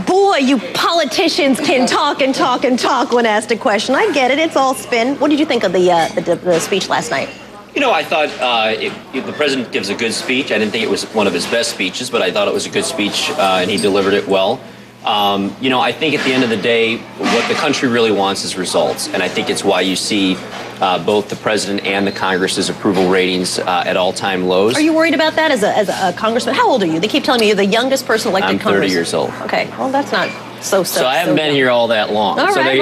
Boy, you politicians can talk and talk and talk when asked a question. I get it. It's all spin. What did you think of the speech last night? You know, I thought if the president gives a good speech. I didn't think it was one of his best speeches, but I thought it was a good speech, and he delivered it well. You know, I think at the end of the day, what the country really wants is results, and I think it's why you see both the president and the Congress's approval ratings at all-time lows. Are you worried about that as a congressman? How old are you? They keep telling me you're the youngest person elected I'm 30 years old. Okay, well, that's not so I haven't been here all that long. All right,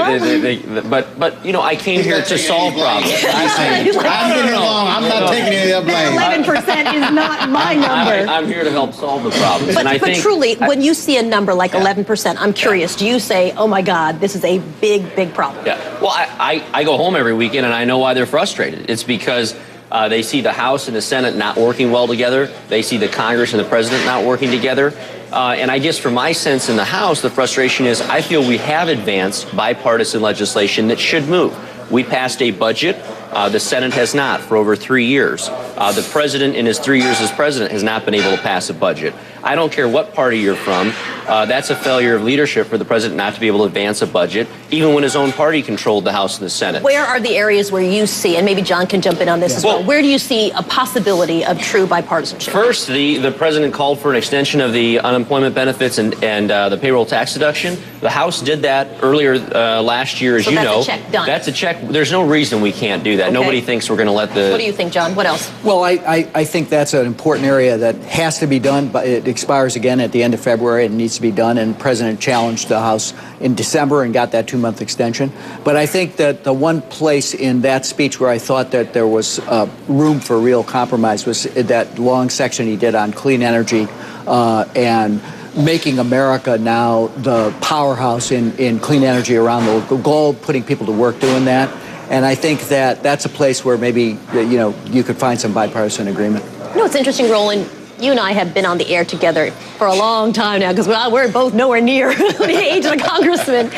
but you know, I came here to solve problems. I've been here long. I'm not taking any of the blame. 11% is not my number. I'm here to help solve the problems. But truly, when you see a number like 11%, I'm curious, do you say, oh my God, this is a big, big problem? Yeah. Well, I go home every weekend and I know why they're frustrated. It's because they see the House and the Senate not working well together. They see the Congress and the president not working together. And I guess from my sense in the House, the frustration is I feel we have advanced bipartisan legislation that should move. We passed a budget. The Senate has not for over 3 years. The president, in his 3 years as president, has not been able to pass a budget. I don't care what party you're from. That's a failure of leadership for the president not to be able to advance a budget, even when his own party controlled the House and the Senate. Where are the areas where you see, and maybe John can jump in on this as well, where do you see a possibility of true bipartisanship? First, the president called for an extension of the unemployment benefits and the payroll tax deduction. The House did that earlier last year, as you know. That's a check done. That's a check. There's no reason we can't do that. Okay. Nobody thinks we're going to let the... What do you think, John? What else? Well, I think that's an important area that has to be done, but it expires again at the end of February. It needs to be done, and the president challenged the House in December and got that 2-month extension. But I think that the one place in that speech where I thought that there was room for real compromise was that long section he did on clean energy and making America now the powerhouse in clean energy around the globe, putting people to work doing that. And I think that that's a place where maybe, you know, you could find some bipartisan agreement. You know, it's interesting, Roland. You and I have been on the air together for a long time now because we're both nowhere near the age of a congressman.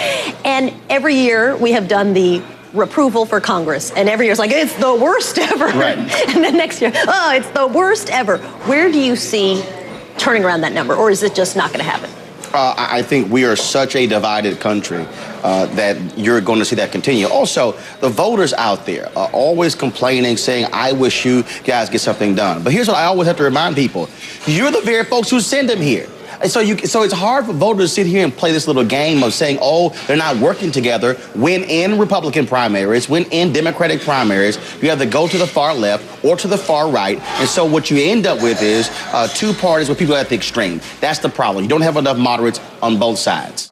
And every year we have done the approval for Congress. And every year it's like, it's the worst ever. Right. And then next year, oh, it's the worst ever. Where do you see turning around that number? Or is it just not going to happen? I think we are such a divided country that you're going to see that continue. Also, the voters out there are always complaining, saying, I wish you guys get something done. But here's what I always have to remind people. You're the very folks who send them here. And so it's hard for voters to sit here and play this little game of saying, oh, they're not working together, when in Republican primaries, when in Democratic primaries, you have to go to the far left or to the far right. And so what you end up with is two parties with people at the extreme. That's the problem. You don't have enough moderates on both sides.